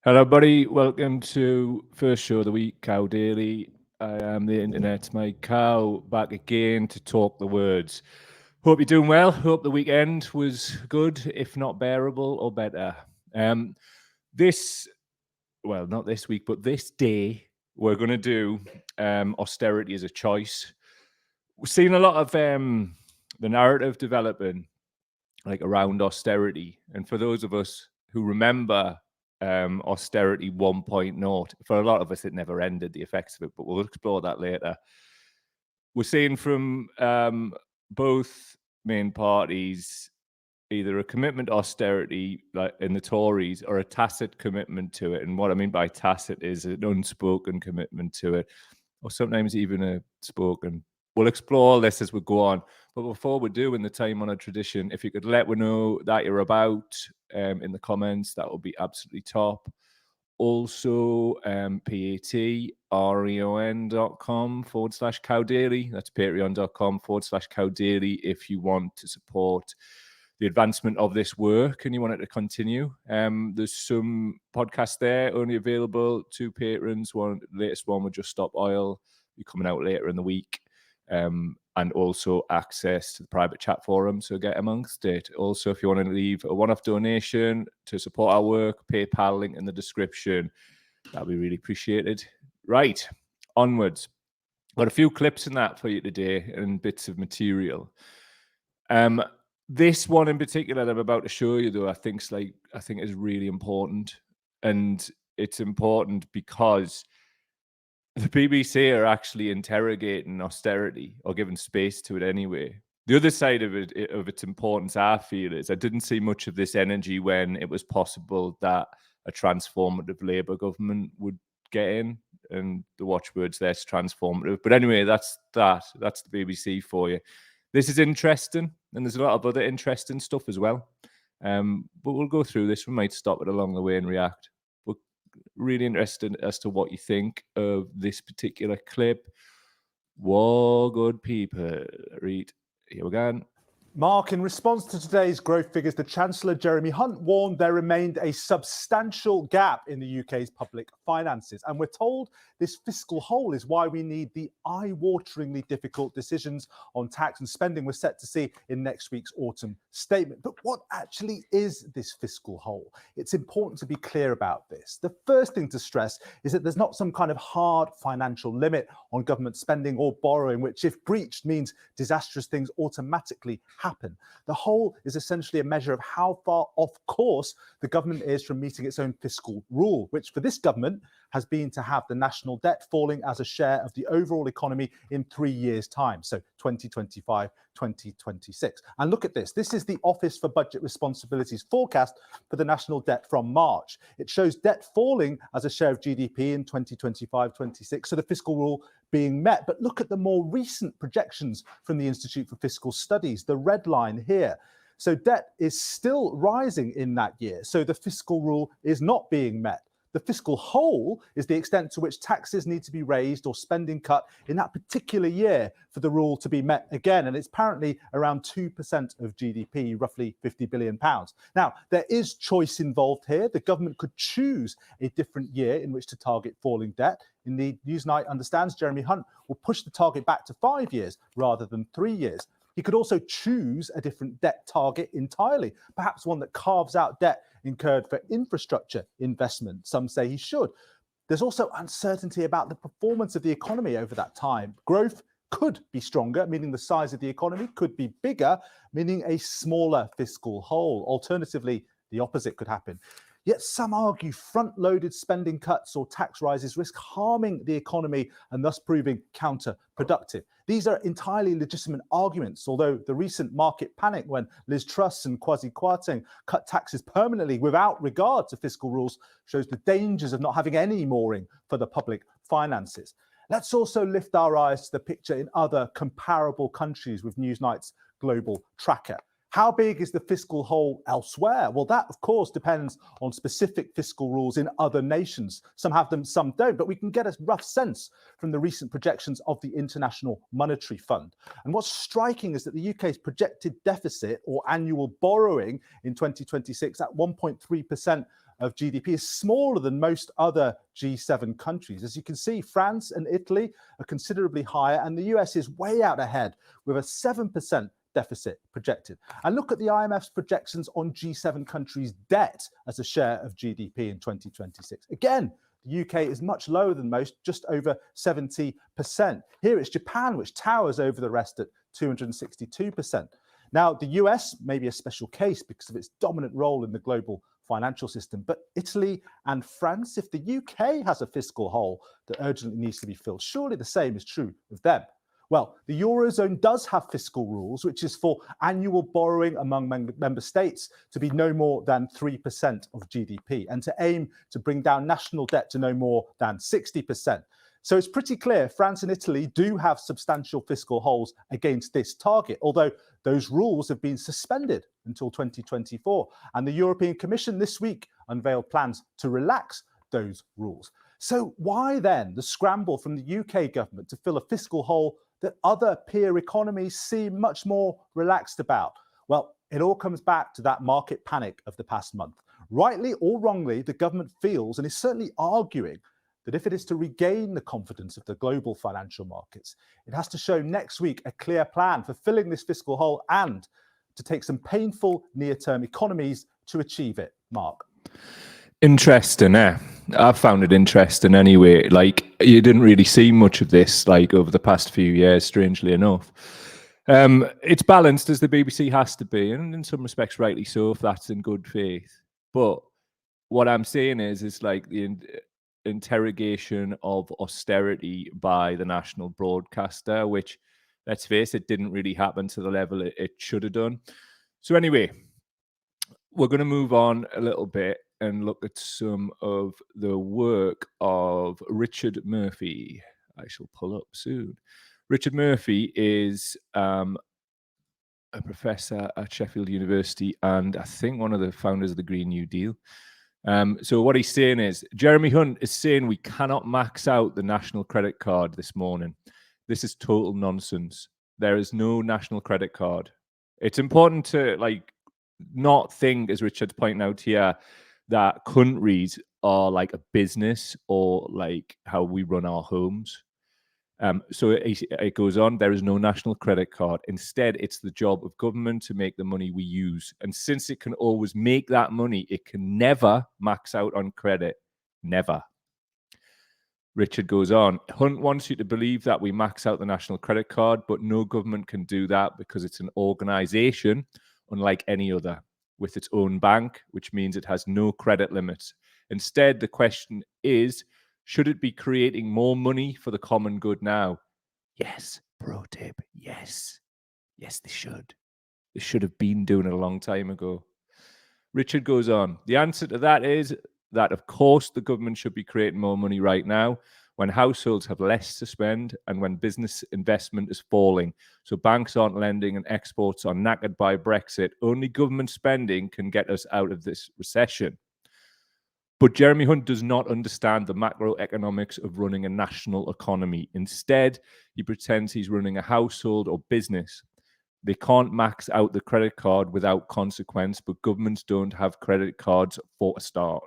Hello, buddy. Welcome to first show of the week, Cow Daily. I am the internet's my cow, back again to talk the words. Hope you're doing well. Hope the weekend was good, if not bearable or better. Not this week, but this day, we're going to do austerity as a choice. We're seeing a lot of the narrative developing, like around austerity, and for those of us who remember austerity 1.0. For a lot of us, it never ended, the effects of it, but we'll explore that later. We're seeing from both main parties either a commitment to austerity, like in the Tories, or a tacit commitment to it. And what I mean by tacit is an unspoken commitment to it, or sometimes even a spoken. We'll explore all this as we go on. But before we do, in the time-honoured tradition, if you could let me know that you're about in the comments, that would be absolutely top. Also, patreon.com/cowdaily. That's patreon.com/cowdaily if you want to support the advancement of this work and you want it to continue. There's some podcasts there only available to patrons. The latest one with Just Stop Oil be coming out later in the week. And also access to the private chat forum, so get amongst it. Also, if you want to leave a one-off donation to support our work, PayPal link in the description. That'd be really appreciated. Right, onwards. Got a few clips in that for you today and bits of material. This one in particular that I'm about to show you, though, I think is really important, and it's important because the BBC are actually interrogating austerity, or giving space to it anyway. The other side of its importance, I feel, is I didn't see much of this energy when it was possible that a transformative Labour government would get in, and the watchwords there's transformative. But anyway, that's the BBC for you. This is interesting, and there's a lot of other interesting stuff as well. But we'll go through this. We might stop it along the way and react. Really interested as to what you think of this particular clip. Whoa, good people. Read. Here we go. Mark, in response to today's growth figures, the Chancellor Jeremy Hunt warned there remained a substantial gap in the UK's public finances. And we're told this fiscal hole is why we need the eye-wateringly difficult decisions on tax and spending we're set to see in next week's autumn statement. But what actually is this fiscal hole? It's important to be clear about this. The first thing to stress is that there's not some kind of hard financial limit on government spending or borrowing, which, if breached, means disastrous things automatically happen. The hole is essentially a measure of how far off course the government is from meeting its own fiscal rule, which for this government has been to have the national debt falling as a share of the overall economy in 3 years' time, so 2025, 2026. And look at this. This is the Office for Budget Responsibility's forecast for the national debt from March. It shows debt falling as a share of GDP in 2025-26, so the fiscal rule being met. But look at the more recent projections from the Institute for Fiscal Studies, the red line here. So debt is still rising in that year, so the fiscal rule is not being met. The fiscal hole is the extent to which taxes need to be raised or spending cut in that particular year for the rule to be met again. And it's apparently around 2% of GDP, roughly £50 billion. Now, there is choice involved here. The government could choose a different year in which to target falling debt. Indeed, Newsnight understands Jeremy Hunt will push the target back to 5 years rather than 3 years. He could also choose a different debt target entirely, perhaps one that carves out debt incurred for infrastructure investment. Some say he should. There's also uncertainty about the performance of the economy over that time. Growth could be stronger, meaning the size of the economy could be bigger, meaning a smaller fiscal hole. Alternatively, the opposite could happen. Yet some argue front-loaded spending cuts or tax rises risk harming the economy and thus proving counterproductive. These are entirely legitimate arguments, although the recent market panic when Liz Truss and Kwasi Kwarteng cut taxes permanently without regard to fiscal rules shows the dangers of not having any mooring for the public finances. Let's also lift our eyes to the picture in other comparable countries with Newsnight's global tracker. How big is the fiscal hole elsewhere? Well, that, of course, depends on specific fiscal rules in other nations. Some have them, some don't, but we can get a rough sense from the recent projections of the International Monetary Fund. And what's striking is that the UK's projected deficit or annual borrowing in 2026 at 1.3% of GDP is smaller than most other G7 countries. As you can see, France and Italy are considerably higher, and the US is way out ahead with a 7% deficit projected. And look at the IMF's projections on G7 countries' debt as a share of GDP in 2026. Again, the UK is much lower than most, just over 70%. Here it's Japan, which towers over the rest at 262%. Now, the US may be a special case because of its dominant role in the global financial system, but Italy and France, if the UK has a fiscal hole that urgently needs to be filled, surely the same is true of them. Well, the Eurozone does have fiscal rules, which is for annual borrowing among member states to be no more than 3% of GDP and to aim to bring down national debt to no more than 60%. So it's pretty clear France and Italy do have substantial fiscal holes against this target, although those rules have been suspended until 2024. And the European Commission this week unveiled plans to relax those rules. So why then the scramble from the UK government to fill a fiscal hole that other peer economies seem much more relaxed about? Well, it all comes back to that market panic of the past month. Rightly or wrongly, the government feels and is certainly arguing that if it is to regain the confidence of the global financial markets, it has to show next week a clear plan for filling this fiscal hole and to take some painful near-term economies to achieve it. Mark. Interesting, eh? I found it interesting anyway. Like, you didn't really see much of this, like, over the past few years, strangely enough. It's balanced, as the BBC has to be, and in some respects rightly so, if that's in good faith. But what I'm saying is like the interrogation of austerity by the national broadcaster, which, let's face it, didn't really happen to the level it should have done. So anyway, we're going to move on a little bit and look at some of the work of Richard Murphy. I shall pull up soon. Richard Murphy is a professor at Sheffield University and I think one of the founders of the Green New Deal. So what he's saying is, Jeremy Hunt is saying we cannot max out the national credit card this morning. This is total nonsense. There is no national credit card. It's important to not think, as Richard's pointing out here, that countries are like a business or like how we run our homes. So it goes on, there is no national credit card. Instead, it's the job of government to make the money we use. And since it can always make that money, it can never max out on credit. Never. Richard goes on, Hunt wants you to believe that we max out the national credit card, but no government can do that because it's an organization unlike any other, with its own bank, which means it has no credit limits. Instead, the question is, should it be creating more money for the common good now? Yes, pro tip, yes. Yes, they should. They should have been doing it a long time ago. Richard goes on, the answer to that is that, of course, the government should be creating more money right now when households have less to spend and when business investment is falling. So banks aren't lending and exports are knackered by Brexit. Only government spending can get us out of this recession. But Jeremy Hunt does not understand the macroeconomics of running a national economy. Instead, he pretends he's running a household or business. They can't max out the credit card without consequence, but governments don't have credit cards for a start.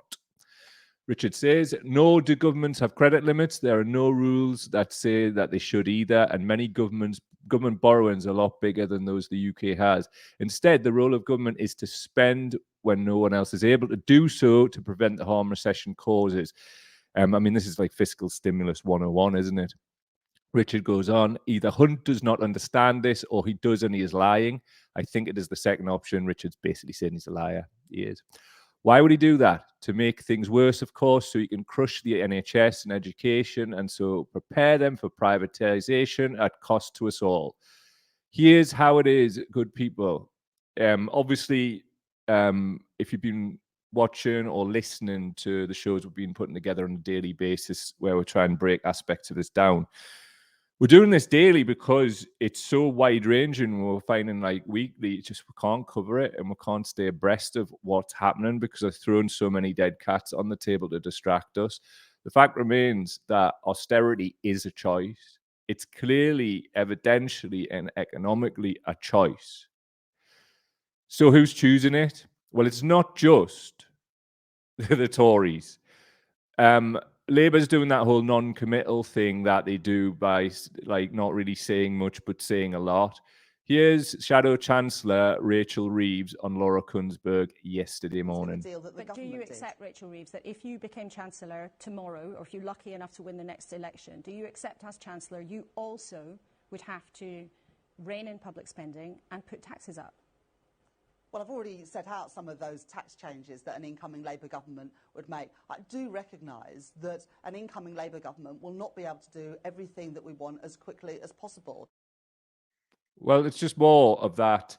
Richard says, nor do governments have credit limits. There are no rules that say that they should either, and many government borrowings are a lot bigger than those the UK has. Instead, the role of government is to spend when no one else is able to do so to prevent the harm recession causes. I mean, this is like fiscal stimulus 101, isn't it? Richard goes on, either Hunt does not understand this or he does and he is lying. I think it is the second option. Richard's basically saying he's a liar. He is. Why would he do that? To make things worse, of course, so he can crush the NHS and education and so prepare them for privatization at cost to us all. Here's how it is, good people. Obviously, if you've been watching or listening to the shows we've been putting together on a daily basis where we're trying to break aspects of this down, we're doing this daily because it's so wide-ranging. We're finding like weekly, we can't cover it and we can't stay abreast of what's happening because I've thrown so many dead cats on the table to distract us. The fact remains that austerity is a choice. It's clearly, evidentially, and economically a choice. So who's choosing it? Well, it's not just the Tories. Labour's doing that whole non-committal thing that they do by like not really saying much but saying a lot. Here's Shadow Chancellor Rachel Reeves on Laura Kunsberg yesterday morning. But do you accept, Rachel Reeves, that if you became Chancellor tomorrow, or if you're lucky enough to win the next election, do you accept as Chancellor you also would have to rein in public spending and put taxes up? Well, I've already set out some of those tax changes that an incoming Labour government would make. I do recognise that an incoming Labour government will not be able to do everything that we want as quickly as possible. Well, it's just more of that,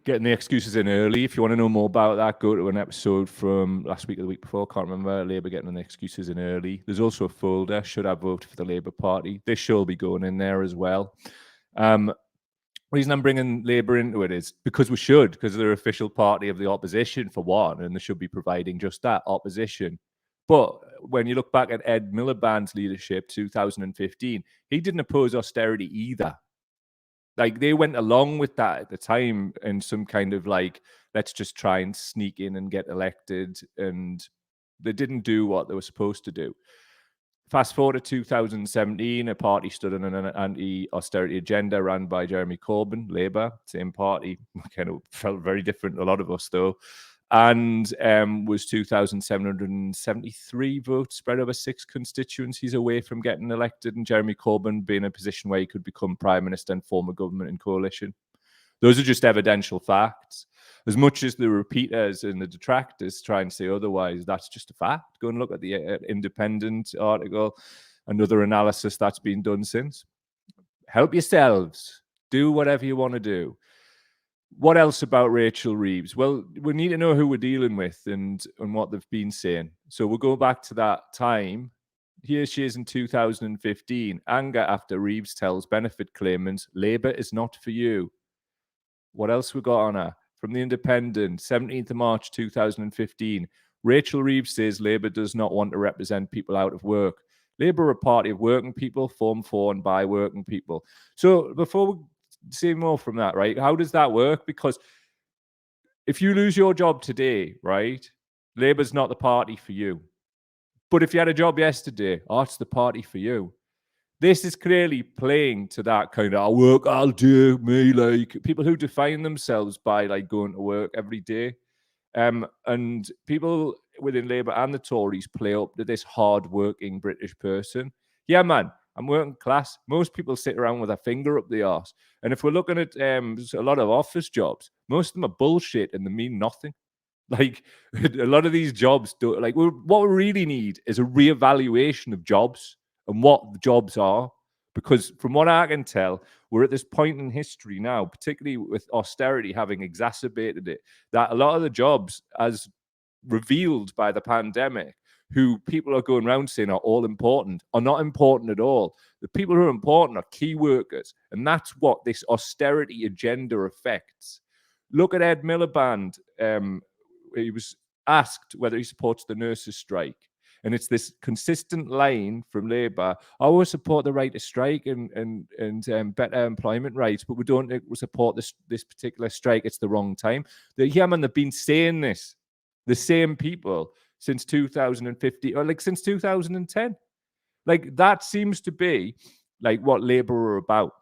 getting the excuses in early. If you want to know more about that, go to an episode from last week or the week before. Can't remember. Labour getting the excuses in early. There's also a folder, should I vote for the Labour Party? This should be going in there as well. Reason I'm bringing Labour into it is because we should, because they're official party of the opposition for one, and they should be providing just that, opposition. But when you look back at Ed Miliband's leadership, 2015, he didn't oppose austerity either. Like, they went along with that at the time in some kind of like, let's just try and sneak in and get elected, and they didn't do what they were supposed to do. Fast forward to 2017, a party stood on an anti-austerity agenda ran by Jeremy Corbyn, Labour, same party, kind of felt very different, a lot of us though, and was 2,773 votes spread over 6 constituencies away from getting elected, and Jeremy Corbyn being in a position where he could become Prime Minister and form a government in coalition. Those are just evidential facts. As much as the repeaters and the detractors try and say otherwise, that's just a fact. Go and look at the Independent article and other analysis that's been done since. Help yourselves. Do whatever you want to do. What else about Rachel Reeves? Well, we need to know who we're dealing with and what they've been saying. So we'll go back to that time. Here she is in 2015. Anger after Reeves tells benefit claimants, Labour is not for you. What else we got on her? From the Independent, 17th of March 2015. Rachel Reeves says Labour does not want to represent people out of work. Labour are a party of working people, formed for and by working people. So before we say more from that, right, how does that work? Because if you lose your job today, right, Labour's not the party for you. But if you had a job yesterday, it's the party for you. This is clearly playing to that kind of, I'll work, I'll do, me, like people who define themselves by like going to work every day. And people within Labour and the Tories play up to this hard-working British person. Yeah, man, I'm working class. Most people sit around with a finger up the arse. And if we're looking at a lot of office jobs, most of them are bullshit and they mean nothing. Like, a lot of these jobs don't, like, what we really need is a reevaluation of jobs and what the jobs are. Because from what I can tell, we're at this point in history now, particularly with austerity having exacerbated it, that a lot of the jobs, as revealed by the pandemic, who people are going around saying are all important, are not important at all. The people who are important are key workers. And that's what this austerity agenda affects. Look at Ed Miliband. He was asked whether he supports the nurses' strike. And it's this consistent line from Labour: I always support the right to strike and better employment rights, but we don't support this particular strike. It's the wrong time. Yeah, man, they've been saying this, the same people, since 2050, or like since 2010. Like, that seems to be like what Labour are about.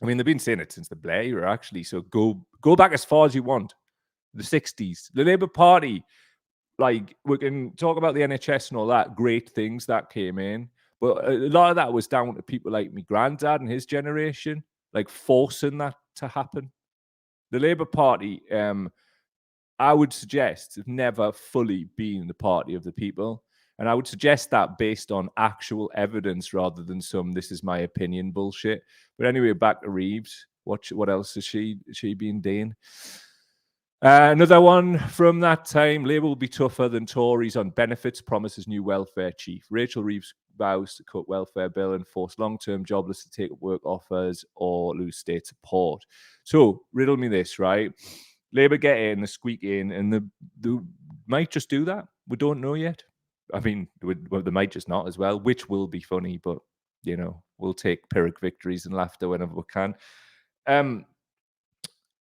I mean, they've been saying it since the Blair era, actually. So go back as far as you want. The 60s. The Labour Party, like, we can talk about the NHS and all that, great things that came in, but a lot of that was down to people like my granddad and his generation, like forcing that to happen. The Labour Party, I would suggest, have never fully been the party of the people. And I would suggest that based on actual evidence rather than some "this is my opinion" bullshit. But anyway, back to Reeves. What else has she been doing? Another one from that time: Labour will be tougher than Tories on benefits, promises new welfare chief. Rachel Reeves vows to cut welfare bill and force long-term jobless to take up work offers or lose state support. So, riddle me this, right? Labour get in, they squeak in, and they might just do that. We don't know yet. I mean, they might just not as well, which will be funny, but, you know, we'll take Pyrrhic victories and laughter whenever we can.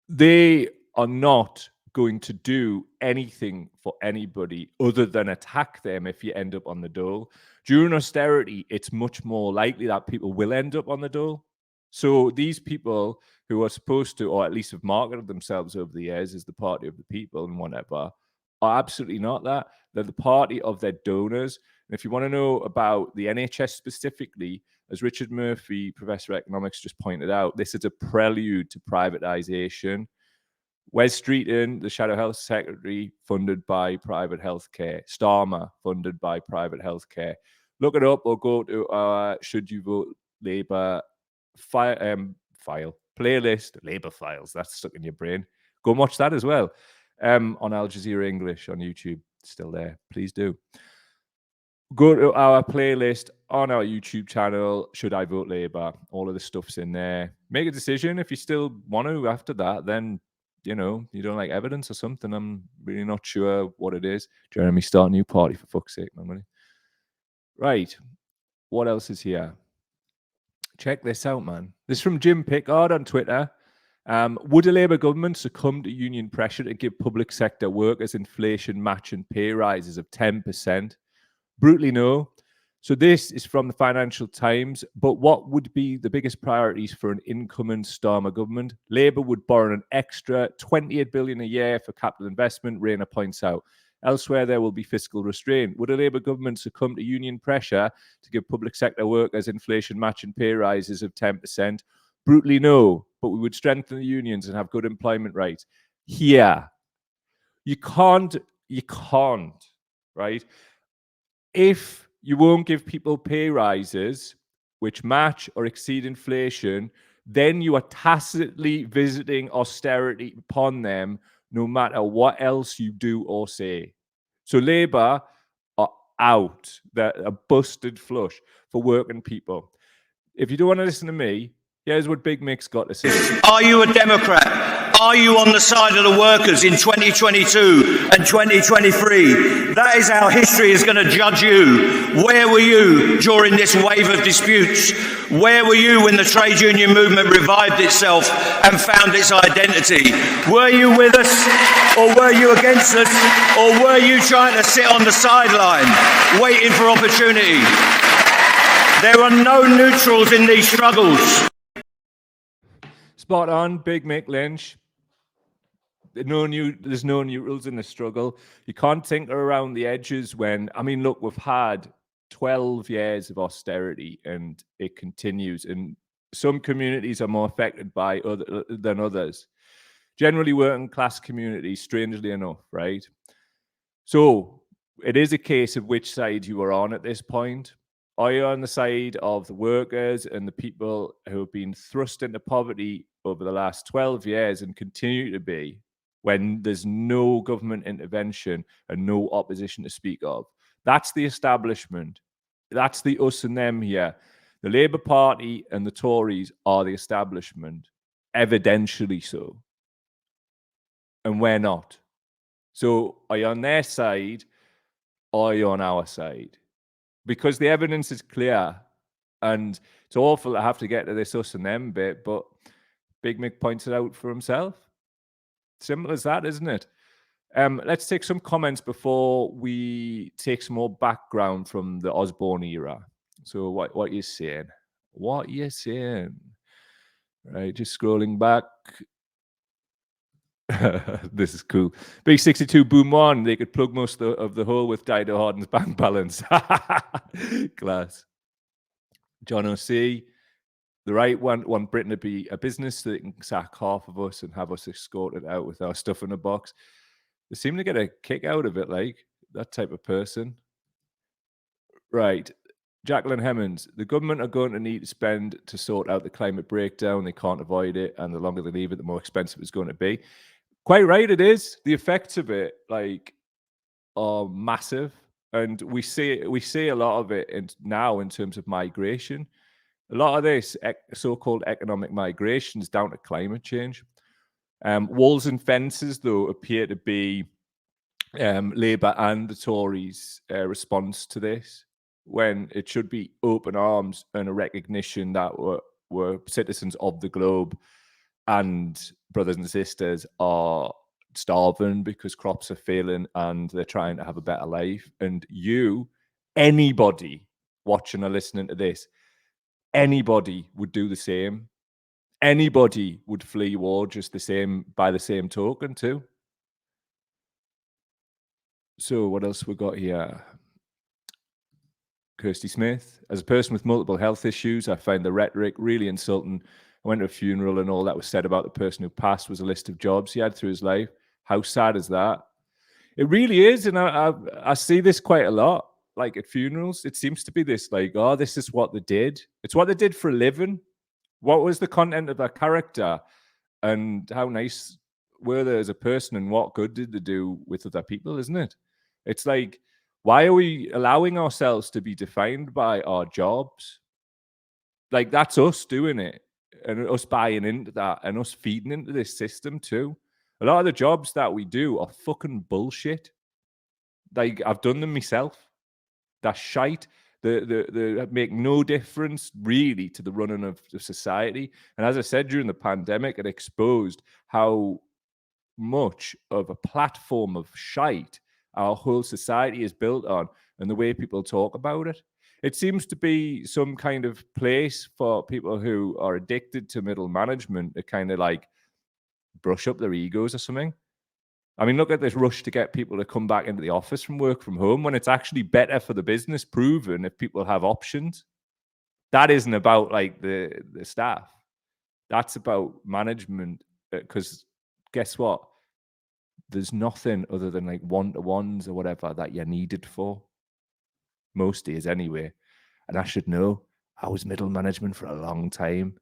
They are not going to do anything for anybody other than attack them if you end up on the dole. During austerity, it's much more likely that people will end up on the dole. So these people who are supposed to, or at least have marketed themselves over the years as the party of the people and whatever, are absolutely not that. They're the party of their donors. And if you want to know about the NHS specifically, as Richard Murphy, Professor of Economics, just pointed out, this is a prelude to privatization. Wes Streeton, the Shadow Health Secretary, funded by private healthcare. Starmer, funded by private healthcare. Look it up or go to our Should You Vote Labour file, playlist, Labour files. That's stuck in your brain. Go and watch that as well on Al Jazeera English on YouTube. Still there. Please do. Go to our playlist on our YouTube channel, Should I Vote Labour? All of the stuff's in there. Make a decision. If you still want to after that, then, you know, you don't like evidence or something. I'm really not sure what it is. Jeremy, start a new party, for fuck's sake, my money. Right. What else is here? Check this out, man. This is from Jim Pickard on Twitter. Would a Labour government succumb to union pressure to give public sector workers inflation matching pay rises of 10%? Brutally no. So this is from the Financial Times. But what would be the biggest priorities for an incoming Starmer government? Labour would borrow an extra 28 billion a year for capital investment, Rayner points out. Elsewhere, there will be fiscal restraint. Would a Labour government succumb to union pressure to give public sector workers inflation matching pay rises of 10%? Brutally no. But we would strengthen the unions and have good employment rights. Here, you can't, right? If you won't give people pay rises which match or exceed inflation, then you are tacitly visiting austerity upon them, no matter what else you do or say. So Labour are out. They're a busted flush for working people. If you don't want to listen to me, here's what Big Mick's got to say. Are you a Democrat? Are you on the side of the workers in 2022 and 2023? That is how history is going to judge you. Where were you during this wave of disputes? Where were you when the trade union movement revived itself and found its identity? Were you with us or were you against us? Or were you trying to sit on the sideline waiting for opportunity? There are no neutrals in these struggles. Spot on, Big Mick Lynch. There's no neutrals in the struggle. You can't tinker around the edges when, I mean, look, we've had 12 years of austerity and it continues. And some communities are more affected by than others. Generally, working class communities, strangely enough, right? So it is a case of which side you are on at this point. Are you on the side of the workers and the people who have been thrust into poverty over the last 12 years and continue to be, when there's no government intervention and no opposition to speak of? That's the establishment. That's the us and them here. The Labour Party and the Tories are the establishment, evidentially so. And we're not. So are you on their side or are you on our side? Because the evidence is clear, and it's awful to have to get to this us and them bit, but Big Mick points it out for himself. Simple as that, isn't it? Let's take some comments before we take some more background from the Osborne era. So what are you saying? What are you saying? Right, just scrolling back. This is cool. Big 62 Boom One. They could plug most of the hole with Dido Harden's bank balance. Class. John O.C. The right want Britain to be a business so they can sack half of us and have us escorted out with our stuff in a box. They seem to get a kick out of it, like that type of person. Right. Jacqueline Hemmons. The government are going to need to spend to sort out the climate breakdown. They can't avoid it. And the longer they leave it, the more expensive it's going to be. Quite right, it is. The effects of it, like, are massive, and we see a lot of it now in terms of migration. A lot of this so-called economic migration is down to climate change. Walls and fences, though, appear to be Labour and the Tories' response to this, when it should be open arms and a recognition that we're citizens of the globe and brothers and sisters are starving because crops are failing and they're trying to have a better life. And anybody watching or listening to this, anybody would do the same. Anybody would flee war just the same, by the same token too. So what else we got here? Kirsty Smith. As a person with multiple health issues, I find the rhetoric really insulting. I went to a funeral and all that was said about the person who passed was a list of jobs he had through his life. How sad is that? It really is. And I see this quite a lot. Like at funerals, it seems to be this like, oh, this is what they did. It's what they did for a living. What was the content of their character? And how nice were they as a person? And what good did they do with other people, isn't it? It's like, why are we allowing ourselves to be defined by our jobs? Like, that's us doing it and us buying into that and us feeding into this system too. A lot of the jobs that we do are fucking bullshit. Like, I've done them myself. They're shite. They make no difference really to the running of the society. And as I said, during the pandemic, it exposed how much of a platform of shite our whole society is built on and the way people talk about it. It seems to be some kind of place for people who are addicted to middle management to kind of like brush up their egos or something. I mean, look at this rush to get people to come back into the office from work from home when it's actually better for the business, proven if people have options. That isn't about like the staff. That's about management. Because guess what? There's nothing other than like one-to-ones or whatever that you're needed for. Most days anyway. And I should know. I was middle management for a long time.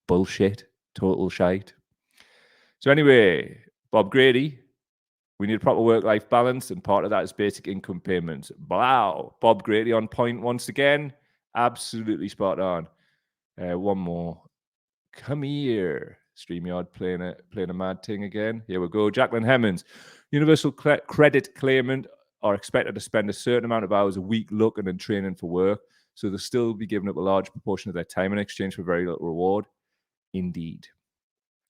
Bullshit. Total shite. So anyway, Bob Grady, we need a proper work-life balance, and part of that is basic income payments. Wow. Bob Grady on point once again. Absolutely spot on. One more. Come here. StreamYard playing a mad thing again. Here we go. Jacqueline Hemmons. Universal credit claimant are expected to spend a certain amount of hours a week looking and training for work, so they'll still be giving up a large proportion of their time in exchange for very little reward. Indeed.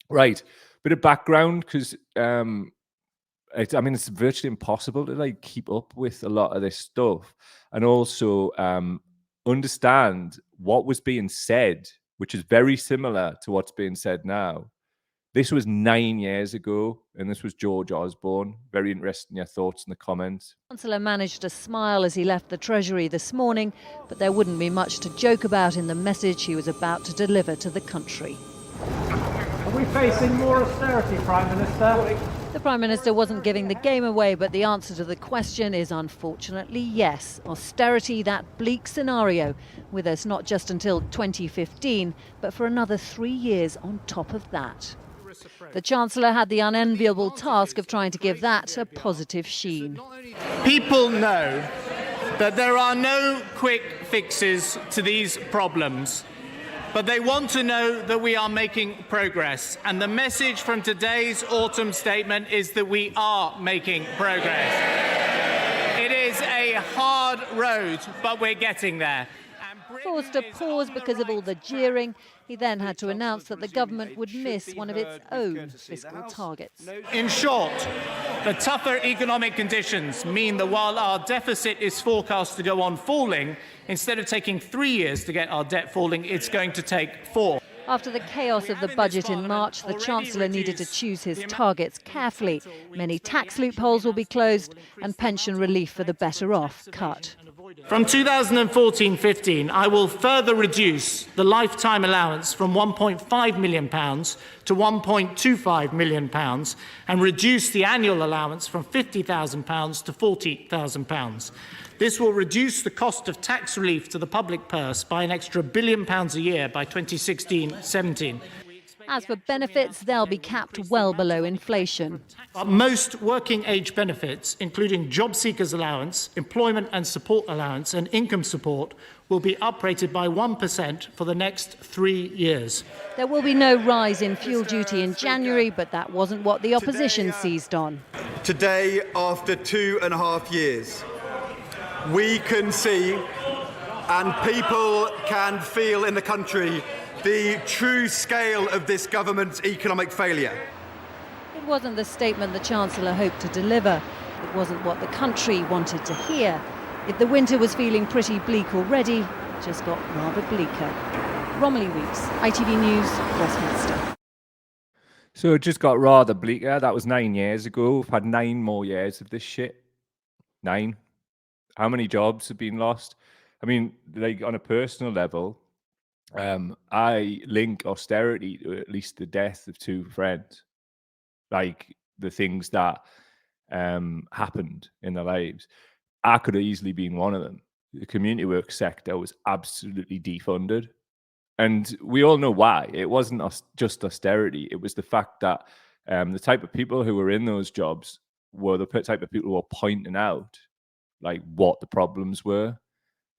Right. Bit of background, because it's virtually impossible to like keep up with a lot of this stuff, and also understand what was being said, which is very similar to what's being said now. This was 9 years ago, and this was George Osborne. Very interesting, your thoughts in the comments. Chancellor managed to smile as he left the Treasury this morning, but there wouldn't be much to joke about in the message he was about to deliver to the country. Are we facing more austerity, Prime Minister? The Prime Minister wasn't giving the game away, but the answer to the question is unfortunately yes. Austerity, that bleak scenario, with us not just until 2015, but for another 3 years on top of that. The Chancellor had the unenviable task of trying to give that a positive sheen. People know that there are no quick fixes to these problems, but they want to know that we are making progress. And the message from today's autumn statement is that we are making progress. It is a hard road, but we're getting there. Forced to pause because of all the jeering, he then had to announce that the government would miss one of its own fiscal targets. In short, the tougher economic conditions mean that while our deficit is forecast to go on falling, instead of taking 3 years to get our debt falling, it's going to take 4. After the chaos of the budget in March, the Chancellor needed to choose his targets carefully. Many tax loopholes will be closed and pension relief for the better off cut. From 2014-15, I will further reduce the lifetime allowance from £1.5 million to £1.25 million and reduce the annual allowance from £50,000 to £40,000. This will reduce the cost of tax relief to the public purse by an extra £1 billion a year by 2016-17. As for benefits, they'll be capped well below inflation. Most working age benefits, including job seekers allowance, employment and support allowance and income support, will be uprated by 1% for the next 3 years. There will be no rise in fuel duty in January, but that wasn't what the opposition seized on. Today, after 2.5 years, we can see and people can feel in the country the true scale of this government's economic failure. It wasn't the statement the Chancellor hoped to deliver. It wasn't what the country wanted to hear. If the winter was feeling pretty bleak already, it just got rather bleaker. Romilly Weeks, ITV News, Westminster. So it just got rather bleaker. That was 9 years ago. We've had 9 more years of this shit. 9. How many jobs have been lost? I mean, like on a personal level, I link austerity to at least the death of 2 friends. Like the things that happened in their lives. I could have easily been one of them. The community work sector was absolutely defunded. And we all know why. It wasn't just austerity. It was the fact that the type of people who were in those jobs were the type of people who were pointing out like what the problems were.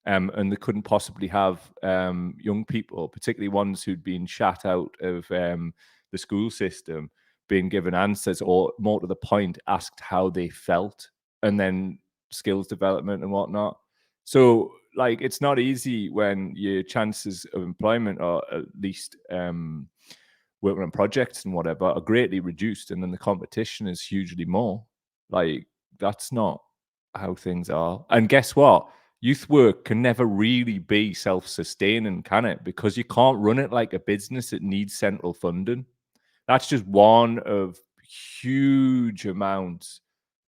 And they couldn't possibly have young people, particularly ones who'd been shut out of the school system, being given answers, or more to the point, asked how they felt, and then skills development and whatnot. So, like, it's not easy when your chances of employment, or at least working on projects and whatever, are greatly reduced, and then the competition is hugely more. Like, that's not how things are. And guess what? Youth work can never really be self-sustaining, can it? Because you can't run it like a business. It needs central funding. That's just one of huge amounts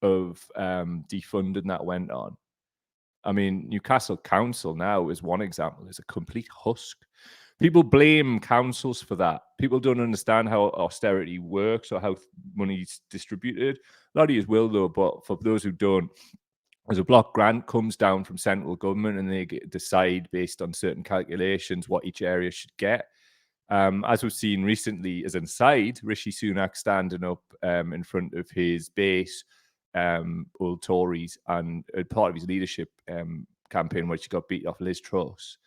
of defunding that went on. I mean, Newcastle Council now is one example. It's a complete husk. People blame councils for that. People don't understand how austerity works or how money's distributed. A lot of you will, though, but for those who don't, as a block grant comes down from central government, and they decide based on certain calculations what each area should get. As we've seen recently, as inside, Rishi Sunak standing up in front of his base, old Tories, and part of his leadership campaign, which he got beat off Liz Truss,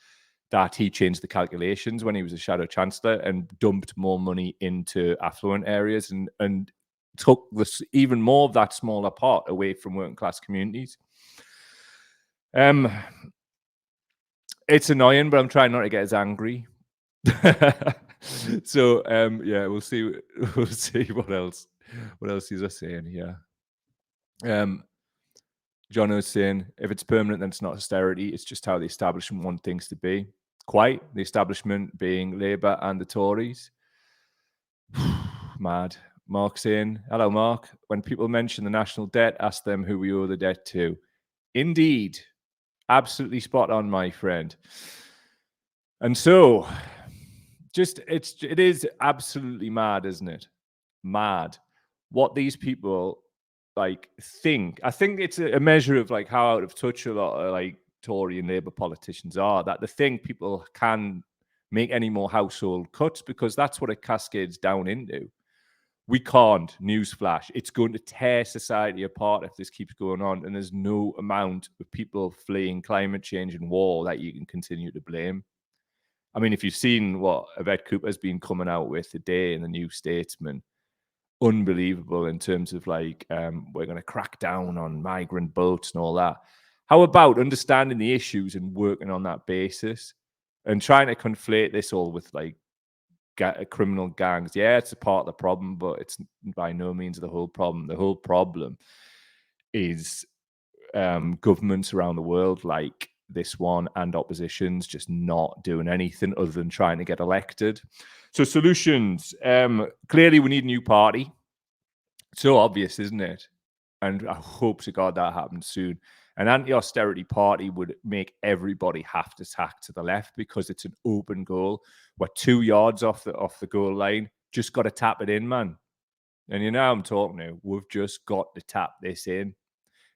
that he changed the calculations when he was a shadow chancellor and dumped more money into affluent areas and took even more of that smaller part away from working class communities. It's annoying, but I'm trying not to get as angry. So yeah, we'll see what else he's saying here. John was saying, if it's permanent, then it's not austerity. It's just how the establishment want things to be. Quite, the establishment being Labour and the Tories. Mad. Mark saying, hello, Mark. When people mention the national debt, ask them who we owe the debt to. Indeed. Absolutely spot on, my friend. And so, it is absolutely mad, isn't it? Mad. What these people like think. I think it's a measure of like how out of touch a lot of like Tory and Labour politicians are, that they think people can make any more household cuts because that's what it cascades down into. We can't. Newsflash. It's going to tear society apart if this keeps going on, and there's no amount of people fleeing climate change and war that you can continue to blame. I mean, if you've seen what Yvette Cooper's been coming out with today in the New Statesman, unbelievable in terms of like, we're going to crack down on migrant boats and all that. How about understanding the issues and working on that basis and trying to conflate this all with like criminal gangs? Yeah, it's a part of the problem, but it's by no means the whole problem. The whole problem is governments around the world like this one and oppositions just not doing anything other than trying to get elected. So solutions. Clearly, we need a new party. It's so obvious, isn't it? And I hope to God that happens soon. An anti-austerity party would make everybody have to tack to the left because it's an open goal. We're 2 yards off the goal line. Just got to tap it in, man. And you know how I'm talking now. We've just got to tap this in.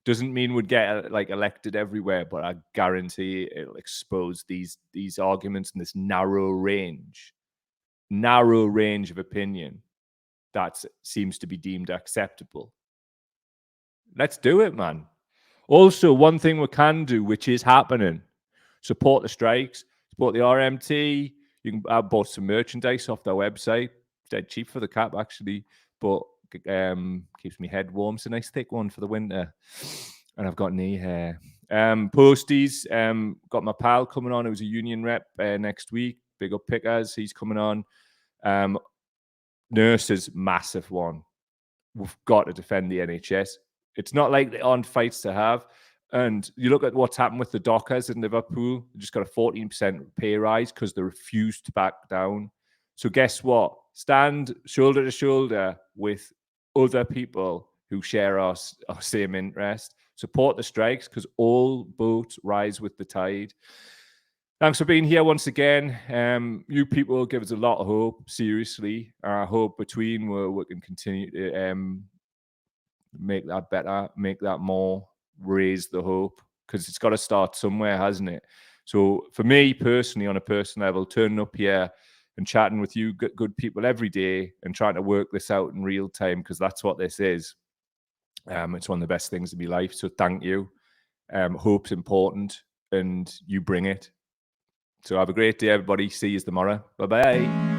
Doesn't mean we'd get like elected everywhere, but I guarantee it'll expose these arguments in this narrow range of opinion that seems to be deemed acceptable. Let's do it, man. Also, one thing we can do, which is happening, support the strikes, support the RMT. You can bought some merchandise off their website. It's dead cheap for the cap, actually, but keeps me head warm. It's a nice thick one for the winter. And I've got knee hair. Posties, got my pal coming on who's a union rep next week. Big up Pickers, he's coming on. Nurses, massive one. we've got to defend the NHS. It's not like there aren't fights to have. And you look at what's happened with the Dockers in Liverpool, they just got a 14% pay rise because they refused to back down. So guess what? Stand shoulder to shoulder with other people who share our same interest. Support the strikes because all boats rise with the tide. Thanks for being here once again. You people give us a lot of hope, seriously. I hope between we can continue to make that better, make that more, raise the hope, because it's got to start somewhere, hasn't it? So for me personally, on a personal level, turning up here and chatting with you good people every day and trying to work this out in real time, because that's what this is. It's one of the best things in my life. So thank you. Hope's important and you bring it. So have a great day, everybody. See you tomorrow. Bye-bye.